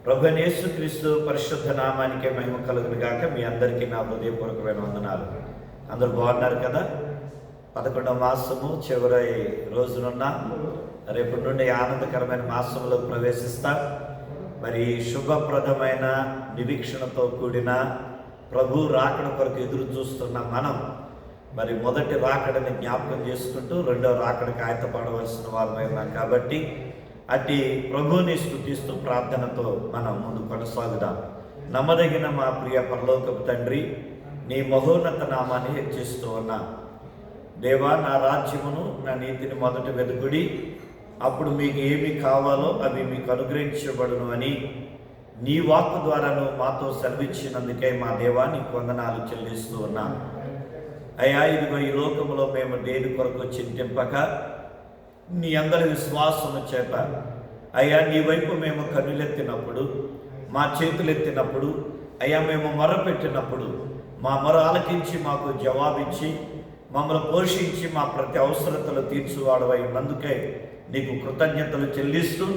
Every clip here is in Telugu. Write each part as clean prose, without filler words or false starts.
ప్రభువైన యేసుక్రీస్తు పరిశుద్ధ నామానికే మహిమ కలుగును గాక. మీ అందరికీ నా హృదయపూర్వకమైన వందనాలు. అందరూ బాగున్నారు కదా? 11వ మాసము చివరి రోజునున్న రేపటి నుండి ఆనందకరమైన మాసంలో ప్రవేశిస్తాం. మరి శుభప్రదమైన నిరీక్షణతో కూడిన ప్రభు రాకడ కొరకు ఎదురు చూస్తున్న మనం మరి మొదటి రాకడని జ్ఞాపకం చేసుకుంటూ రెండవ రాకడకి ఆయత్తపడవలసిన వారమై ఉన్నాం. కాబట్టి అట్టి ప్రభుని స్తుతిస్తూ ప్రార్థనతో మనం ముందు కొనసాగుదాం. నమ్మదగిన మా ప్రియ పరలోకపు తండ్రి, నీ మహోన్నత నామాన్ని హెచ్చిస్తూ ఉన్నా. దేవా, నా రాజ్యమును నా నీతిని మొదట వెతుకుడి, అప్పుడు మీకు ఏమి కావాలో అవి మీకు అనుగ్రహించబడును అని నీ వాక్కు ద్వారాను మాతో సెలవిచ్చినందుకే మా దేవా నీకు వందనాలు చెల్లిస్తూ ఉన్నా. అయ్యా, ఇదిగో ఈ లోకంలో మేము దేని కొరకు చింతింపక నీ అందరి విశ్వాసము చేత అయ్యా నీ వైపు మేము కన్నులెత్తినప్పుడు, మా చేతులెత్తినప్పుడు, అయ్యా మేము మొరపెట్టినప్పుడు మా మొర ఆలకించి మాకు జవాబిచ్చి మమ్మల్ని పోషించి మా ప్రతి అవసరతలు తీర్చువాడవై ఉన్నందుకే నీకు కృతజ్ఞతలు చెల్లిస్తూ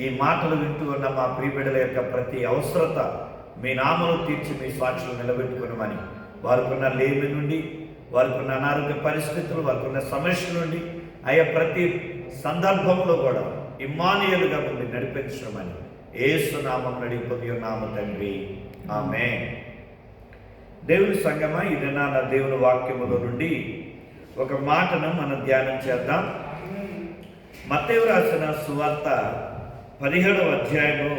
ఈ మాటలు వింటూ ఉన్న మా ప్రియబిడ్డల యొక్క ప్రతి అవసరత మీ నామను తీర్చి మీ సాక్షులు నిలబెట్టుకున్నామని, వారికున్న లేమి నుండి, వారికున్న అనారోగ్య పరిస్థితులు, వారికున్న సమస్యల నుండి అయ్యా ప్రతి సందర్భంలో కూడా ఇమ్మానుయేలుగా మమ్మల్ని నడిపించమని యేసు నామం నడిపొంది ఉన్నాము తండ్రి, ఆమేన్. దేవుని సంగమా, ఈ దినాన దేవుని వాక్యములో నుండి ఒక మాటను మనం ధ్యానం చేద్దాం. మత్తయి రాసిన సువార్త 17వ అధ్యాయము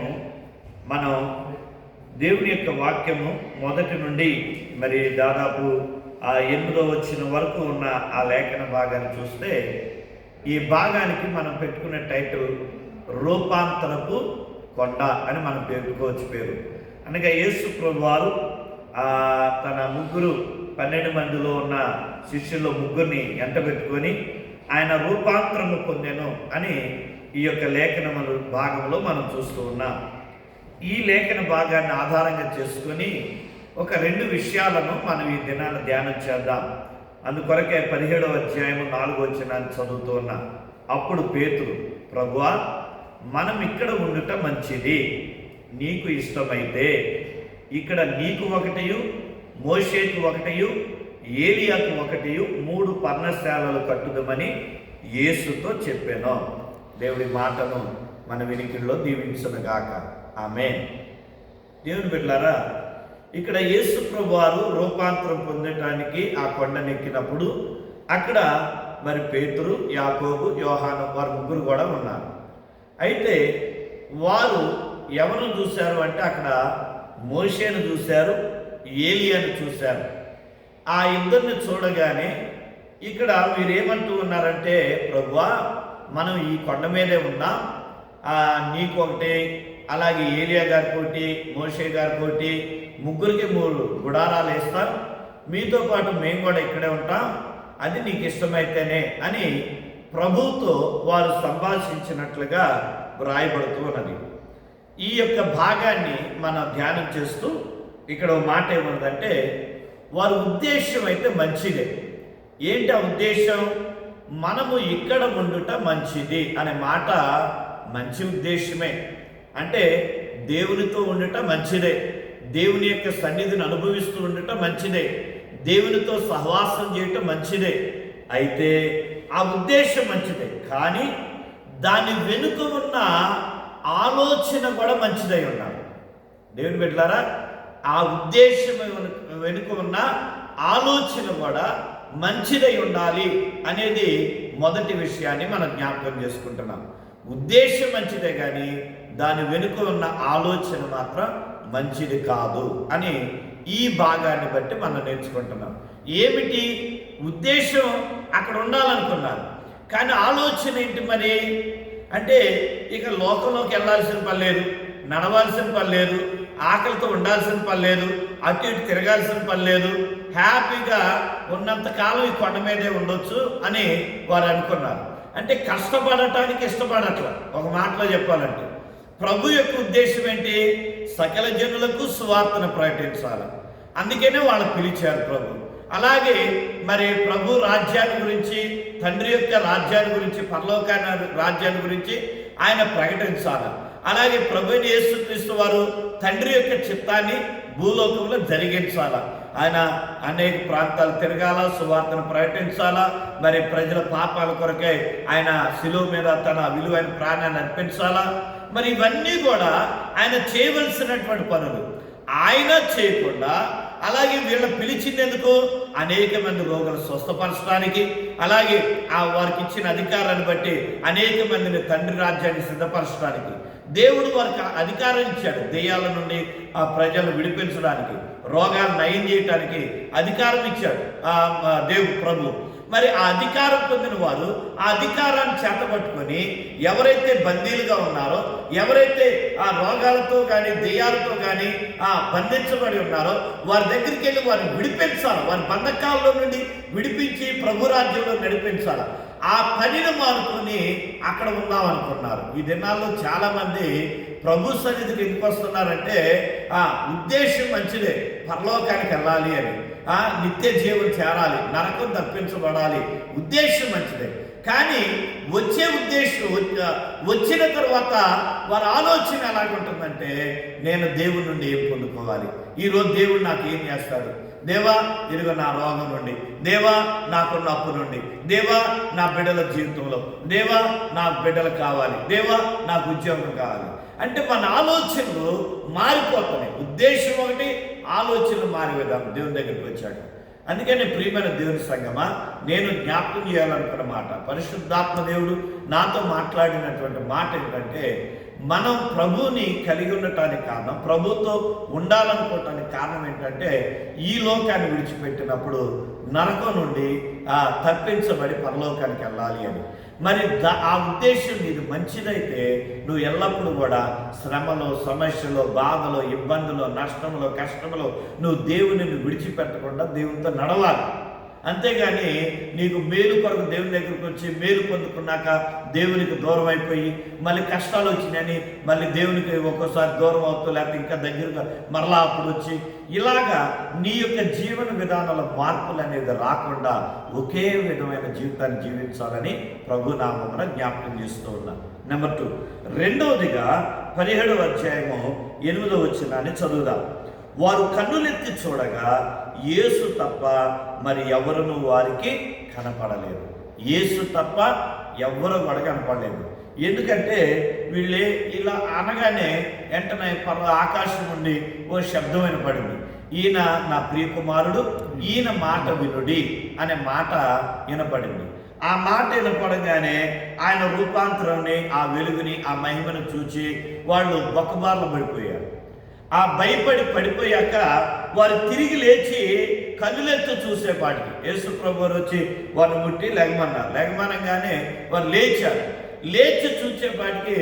మనం దేవుని యొక్క వాక్యము మొదటి నుండి మరి దాదాపు 8వ వచనం వరకు ఉన్న ఆ లేఖన భాగాన్ని చూస్తే, ఈ భాగానికి మనం పెట్టుకున్న టైటిల్ రూపాంతరపు కొండ అని మనం పెట్టుకోవచ్చు పేరు. అనగా యేసు ప్రభు వారు తన 12 మందిలో ఉన్న శిష్యుల్లో 3 ఎంట పెట్టుకొని ఆయన రూపాంతరము పొందెను అని ఈ యొక్క లేఖన భాగంలో మనం చూస్తూ ఉన్నాం. ఈ లేఖన భాగాన్ని ఆధారంగా చేసుకొని ఒక 2 విషయాలను మనం ఈ దినాన ధ్యానం చేద్దాం. అందుకొరకే 17వ అధ్యాయము 4వ వచనాన్ని చదువుతూ ఉన్నా. అప్పుడు పేతురు, ప్రభువా, మనం ఇక్కడ ఉండుట మంచిది, నీకు ఇష్టమైతే ఇక్కడ నీకు ఒకటియు, మోషేకు ఒకటియు, ఏలియాకు ఒకటియు 3 పర్ణశాలలు కట్టుదమని యేసుతో చెప్పాను. దేవుడి మాటను మన వినికిడిలో దీవించునుగాక. ఆమేన్. దేవుని బిడ్డలారా, ఇక్కడ యేసు ప్రభు వారు రూపాంతరం పొందటానికి ఆ కొండనెక్కినప్పుడు అక్కడ మరి పేతురు, యాకోబు, యోహాను వారు 3 కూడా ఉన్నారు. అయితే వారు ఎవరు చూశారు అంటే అక్కడ మోషేను చూశారు, ఏలియాను చూశారు. ఆ ఇద్దరిని చూడగానే ఇక్కడ వీరేమంటూ ఉన్నారంటే, ప్రభువా, మనం ఈ కొండ మీదే ఉన్నాం, నీకు ఒకటి, అలాగే ఏలియా గారికి ఒకటి, మోషే గారికి ఒకటి, 3కి 3 గుడారాలు వేస్తాం, మీతో పాటు మేము కూడా ఇక్కడే ఉంటాం, అది నీకు ఇష్టమైతేనే అని ప్రభువుతో వారు సంభాషించినట్లుగా వ్రాయబడుతూ ఉన్నది. ఈ యొక్క భాగాన్ని మనం ధ్యానం చేస్తూ ఇక్కడ మాట ఏముందంటే, వారి ఉద్దేశం అయితే మంచిదే. ఏంటి ఆ ఉద్దేశం? మనము ఇక్కడ ఉండుట మంచిది అనే మాట మంచి ఉద్దేశమే. అంటే దేవునితో ఉండుట మంచిదే, దేవుని యొక్క సన్నిధిని అనుభవిస్తూ ఉండటం మంచిదే, దేవునితో సహవాసం చేయటం మంచిదే. అయితే ఆ ఉద్దేశం మంచిదే, కానీ దాని వెనుక ఉన్న ఆలోచన కూడా మంచిదై ఉండాలి. దేవుని బిడ్డలారా, ఆ ఉద్దేశం వెనుక ఉన్న ఆలోచన కూడా మంచిదై ఉండాలి అనేది మొదటి విషయాన్ని మనం జ్ఞాపకం చేసుకుంటున్నాం. ఉద్దేశం మంచిదే కానీ దాని వెనుక ఉన్న ఆలోచన మాత్రం మంచిది కాదు అని ఈ భాగాన్ని బట్టి మనం నేర్చుకుంటున్నాం. ఏమిటి ఉద్దేశం? అక్కడ ఉండాలనుకున్నారు, కానీ ఆలోచన ఏంటి మరి అంటే, ఇక లోకంలోకి వెళ్ళాల్సిన పని లేదు, నడవాల్సిన పని లేదు, ఆకలితో ఉండాల్సిన పని లేదు, అటు ఇటు తిరగాల్సిన పని లేదు, హ్యాపీగా ఉన్నంతకాలం ఈ కొండ మీదే ఉండొచ్చు అని వారు అనుకున్నారు. అంటే కష్టపడటానికి ఇష్టపడట్లా. ఒక మాటలో చెప్పాలంటే ప్రభు యొక్క ఉద్దేశం ఏంటి? సకల జనులకు సువార్తను ప్రకటించాలి. అందుకనే వాళ్ళు పిలిచారు ప్రభు. అలాగే మరి ప్రభు రాజ్యాన్ని గురించి, తండ్రి యొక్క రాజ్యాన్ని గురించి, పరలోక రాజ్యాన్ని గురించి ఆయన ప్రకటించాలి. అలాగే ప్రభువైన యేసుక్రీస్తు వారు తండ్రి యొక్క చిత్తాన్ని భూలోకంలో జరిగించాలా. ఆయన అనేక ప్రాంతాలు తిరగాల, సువార్తను ప్రకటించాలా, మరి ప్రజల పాపాల కొరకై ఆయన శిలువ మీద తన విలువైన ప్రాణాన్ని అర్పించాలా. మరి ఇవన్నీ కూడా ఆయన చేయవలసినటువంటి పనులు. ఆయన చేయకుండా అలాగే వీళ్ళ పిలిచిందెందుకు? అనేక మంది రోగులు స్వస్థపరచడానికి, అలాగే వారికి ఇచ్చిన అధికారాన్ని బట్టి అనేక మందిని తండ్రి రాజ్యాన్ని సిద్ధపరచడానికి దేవుడు వారికి అధికారం ఇచ్చాడు. దెయ్యాల నుండి ఆ ప్రజలను విడిపించడానికి, రోగాలు నయం చేయడానికి అధికారం ఇచ్చాడు దేవుడు ప్రభు. మరి ఆ అధికారం పొందిన వారు ఆ అధికారాన్ని చేతపట్టుకొని ఎవరైతే బందీలుగా ఉన్నారో, ఎవరైతే ఆ రోగాలతో కానీ దెయ్యాలతో కానీ బంధించబడి ఉన్నారో వారి దగ్గరికి వెళ్ళి వారిని విడిపించాలి. వారి బంధకాల్లో నుండి విడిపించి ప్రభు రాజ్యంలో నడిపించాలి. ఆ పనిని మానుకొని అక్కడ ఉందామనుకున్నారు. ఈ దినాల్లో చాలామంది ప్రభు సన్నిధికి ఎందుకు వస్తున్నారంటే ఉద్దేశం మంచిదే, పరలోకానికి వెళ్ళాలి అని, నిత్య జీవం చేరాలి, నరకం తప్పించబడాలి, ఉద్దేశం మంచిదే. కానీ వచ్చే ఉద్దేశం వచ్చిన తర్వాత వారి ఆలోచన ఎలాగుంటుందంటే, నేను దేవుడి నుండి ఏం పొందుకోవాలి, ఈరోజు దేవుడు నాకు ఏం చేస్తాడు, దేవా ఇదిగో నా రోగం నుండి, దేవా నాకున్న అప్పు నుండి, దేవా నా బిడ్డల జీవితంలో, దేవా నా బిడ్డలు కావాలి, దేవా నాకు ఉద్యోగం కావాలి అంటే మన ఆలోచనలు మారిపోతున్నాయి. ఉద్దేశం ఒకటి, ఆలోచనలు మారే విధానం దేవుని దగ్గరికి వచ్చాడు. అందుకని ప్రియమైన దేవుని సంగమా, నేను జ్ఞాపకం చేయాలనుకున్న మాట, పరిశుద్ధాత్మ దేవుడు నాతో మాట్లాడినటువంటి మాట ఏంటంటే, మనం ప్రభువుని కలిగి ఉండటానికి కారణం, ప్రభుతో ఉండాలనుకోవటానికి కారణం ఏంటంటే, ఈ లోకాన్ని విడిచిపెట్టినప్పుడు నరకం నుండి తప్పించబడి పరలోకానికి వెళ్ళాలి అని. మరి ఆ ఉద్దేశం నీది మంచిదైతే నువ్వు ఎల్లప్పుడూ కూడా శ్రమలో, సమస్యలో, బాధలో, ఇబ్బందులో, నష్టంలో, కష్టంలో నువ్వు దేవుని విడిచిపెట్టకుండా దేవునితో నడవాలి. అంతేగాని నీకు మేలు కొరకు దేవుని దగ్గరికి వచ్చి మేలు పొందుకున్నాక దేవునికి దూరం అయిపోయి మళ్ళీ కష్టాలు వచ్చినాయని మళ్ళీ దేవునికి ఒక్కోసారి దూరం అవుతూ, లేకపోతే ఇంకా దగ్గరగా మరలా అప్పుడు వచ్చి ఇలాగా నీ యొక్క జీవన విధానాల మార్పులు అనేది రాకుండా ఒకే విధమైన జీవితాన్ని జీవించాలని ప్రభు నామమున జ్ఞాపకం చేస్తూ ఉన్నాను. నెంబర్ 2, రెండవదిగా 17వ అధ్యాయము 8వ వచనాన్ని చదువుదాం. వారు కన్నులెత్తి చూడగా యేసు తప్ప మరి ఎవరును వారికి కనపడలేదు. యేసు తప్ప ఎవ్వరు కూడా కనపడలేదు. ఎందుకంటే వీళ్ళే ఇలా అనగానే వెంటనే ఆకాశం నుండి ఓ శబ్దం వినపడింది. ఈయన నా ప్రియకుమారుడు, ఈయన మాట వినుడి అనే మాట వినపడింది. ఆ మాట వినపడగానే ఆయన రూపాంతరాన్ని, ఆ వెలుగుని, ఆ మహిమను చూచి వాళ్ళు బొక్కబార్లు పడిపోయారు. ఆ భయపడి పడిపోయాక వారు తిరిగి లేచి కన్నులెత్తు చూసేపాటికి యేసు ప్రభు వారు వచ్చి వారిని ముట్టి లెగమన్నారు. లెగమనగానే వారు లేచారు. లేచి చూసేపాటికి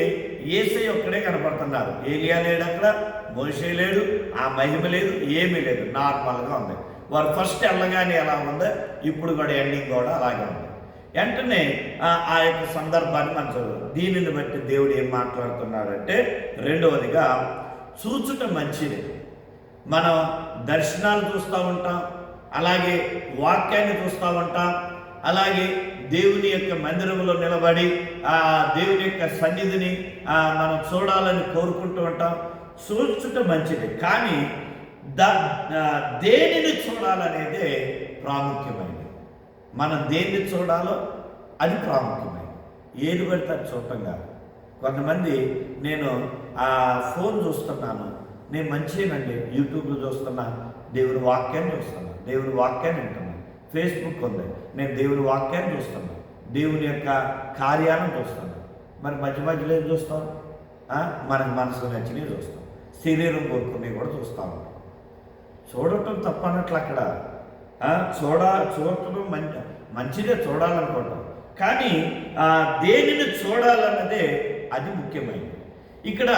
యేసయ్య ఒక్కడే కనపడుతున్నారు. ఏలియా లేడు, అక్కడ మోషే లేడు, ఆ మహిమ లేదు, ఏమీ లేదు, నార్మల్గా ఉంది. వారు ఫస్ట్ వెళ్ళగానే ఎలా ఉందో ఇప్పుడు కూడా ఎండింగ్ కూడా అలాగే ఉంది. వెంటనే ఆ యొక్క సందర్భాన్ని మనం చదువు. దీనిని బట్టి దేవుడు ఏం మాట్లాడుతున్నాడంటే, రెండవదిగా చూచుట మంచిది. మనం దర్శనాలు చూస్తూ ఉంటాం, అలాగే వాక్యాన్ని చూస్తూ ఉంటాం, అలాగే దేవుని యొక్క మందిరంలో నిలబడి దేవుని యొక్క సన్నిధిని మనం చూడాలని కోరుకుంటూ ఉంటాం. చూచుట మంచిది, కానీ దేనిని చూడాలనేదే ప్రాముఖ్యమైనది. మనం దేన్ని చూడాలో అది ప్రాముఖ్యమైనది. ఏది పడితే అది చూడటం కాదు. కొంతమంది నేను ఫోన్ చూస్తున్నాను, నేను మంచిగానండి, యూట్యూబ్లో చూస్తున్నా, దేవుని వాక్యాన్ని చూస్తున్నా, దేవుని వాక్యాన్ని వింటున్నాను, ఫేస్బుక్ ఉంది, నేను దేవుని వాక్యాన్ని చూస్తున్నా, దేవుని యొక్క కార్యాలను చూస్తాను. మరి మధ్య మధ్యలో ఏం చూస్తాం? మనకు మనసుకు నచ్చినవి చూస్తాం, శరీరం కోరుకునేవి కూడా చూస్తాం. చూడటం తప్పనట్లు అక్కడ చూడటం మంచిదే, చూడాలనుకుంటాం, కానీ దేనిని చూడాలన్నదే అది ముఖ్యమైనది. ఇక్కడ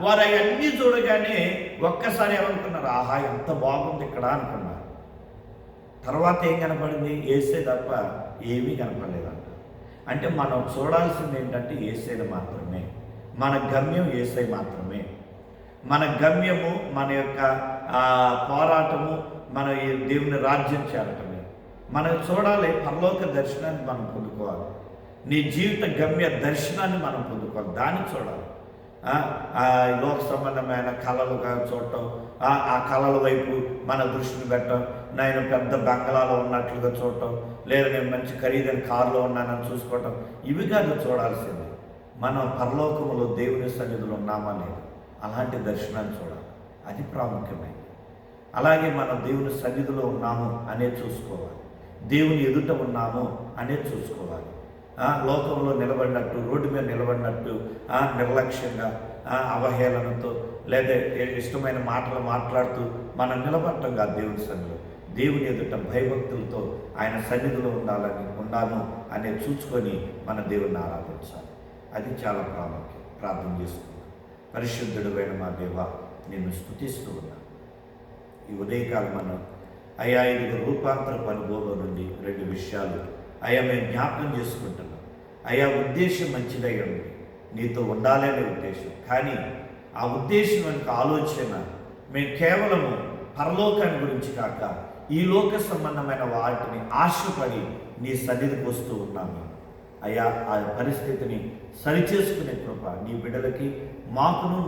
వారు అవన్నీ చూడగానే ఒక్కసారి ఏమనుకున్నారు? ఆహా, ఎంత బాగుంది ఇక్కడ అనుకున్నారు. తర్వాత ఏం కనపడింది? యేసే తప్ప ఏమీ కనపడలేదంట. అంటే మనం చూడాల్సింది ఏంటంటే యేసేని మాత్రమే. మన గమ్యం యేసే మాత్రమే. మన గమ్యము, మన యొక్క పోరాటము, మన దేవుని రాజ్యం చేరటమే. మనం చూడాలి, పరలోక దర్శనాన్ని మనం పొందుకోవాలి. నీ జీవిత గమ్య దర్శనాన్ని మనం పొందుకోవాలి, దాన్ని చూడాలి. ఆ లోక సంబంధమైన కళలు చూడటం, ఆ కళల వైపు మన దృష్టిని పెట్టడం, నేను పెద్ద బంగళాలో ఉన్నట్లుగా చూడటం, లేదా నేను మంచి ఖరీదైన కారులో ఉన్నానని చూసుకోవటం, ఇవి కాదు చూడాల్సింది. మనం పరలోకములో దేవుని సన్నిధిలో ఉన్నామా లేదు, అలాంటి దర్శనాన్ని చూడాలి. అది ప్రాముఖ్యమైనది. అలాగే మనం దేవుని సన్నిధిలో ఉన్నాము అనేది చూసుకోవాలి, దేవుని ఎదుట ఉన్నాము అనేది చూసుకోవాలి. లోకంలో నిలబడినట్టు, రోడ్డు మీద నిలబడినట్టు నిర్లక్ష్యంగా అవహేళనతో లేదా ఇష్టమైన మాటలు మాట్లాడుతూ మనం నిలబడటం కాదు. దేవుని సన్నిధిలో, దేవుని ఎదుట భయభక్తులతో ఆయన సన్నిధిలో ఉన్నాము అనేది చూసుకొని మన దేవుని ఆరాధించాలి. అది చాలా ప్రాముఖ్యం. ప్రార్థన చేసుకున్నాం. పరిశుద్ధుడైన మా దేవ, నేను స్తుతిస్తూ ఉన్నాను. ఈ ఉదయకాలం మనం అయ్యా 5 రూపాంతరపు అనుభవంలో నుండి 2 విషయాలు అయ్యా మేము జ్ఞాపకం చేసుకుంటున్నాం. అయ్యా ఉద్దేశం మంచిదై ఉంది, నీతో ఉండాలనే ఉద్దేశం. కానీ ఆ ఉద్దేశం వెనుక ఆలోచన మేము కేవలము పరలోకాన్ని గురించి కాక ఈ లోక సంబంధమైన వాటిని ఆశపడి నీ సన్నిధికి వస్తూ ఉన్నాము. అయ్యా ఆ పరిస్థితిని సరిచేసుకునే కృప నీ బిడ్డలకి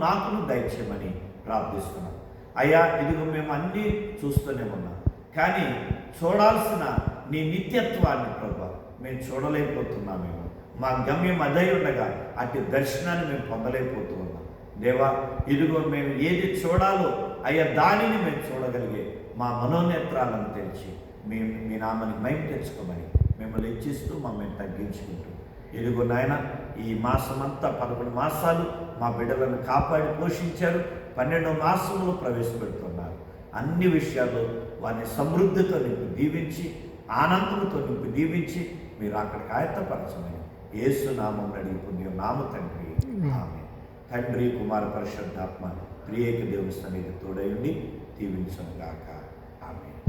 నాకును దయచేయమని ప్రార్థిస్తున్నాం. అయ్యా ఇదిగో మేము అన్నీ చూస్తూనే ఉన్నాం, కానీ చూడాల్సిన నీ నిత్యత్వాన్ని ప్రభా మేము చూడలేకపోతున్నామేమో. మా గమ్యం అదై ఉండగా అట్టి దర్శనాన్ని మేము పొందలేకపోతూ ఉన్నాం. దేవా ఇదిగో మేము ఏది చూడాలో అయ్యా దానిని మేము చూడగలిగే మా మనోనేత్రాలను తెరిచి మీ నామని మహిమ తెచ్చుకోమని మిమ్మల్ని ఇచ్చిస్తూ మమ్మల్ని తగ్గించుకుంటూ, ఇదిగో నాయన ఈ మాసమంతా 11 మాసాలు మా బిడ్డలను కాపాడి పోషించారు. 12వ మాసంలో ప్రవేశపెడుతున్నారు. అన్ని విషయాల్లో వారిని సమృద్ధితో నింపి దీవించి, ఆనందంతో నింపి దీవించి మీరు అక్కడికి ఆయత్తపరచమని యేసు నామం అడిగి పుణ్యం నామ తండ్రి. ఆమేన్. తండ్రి, కుమార, పరిశుద్ధాత్మ త్రియేక దేవుని సన్నిధి తోడయుండి దీవించును గాక. ఆమేన్.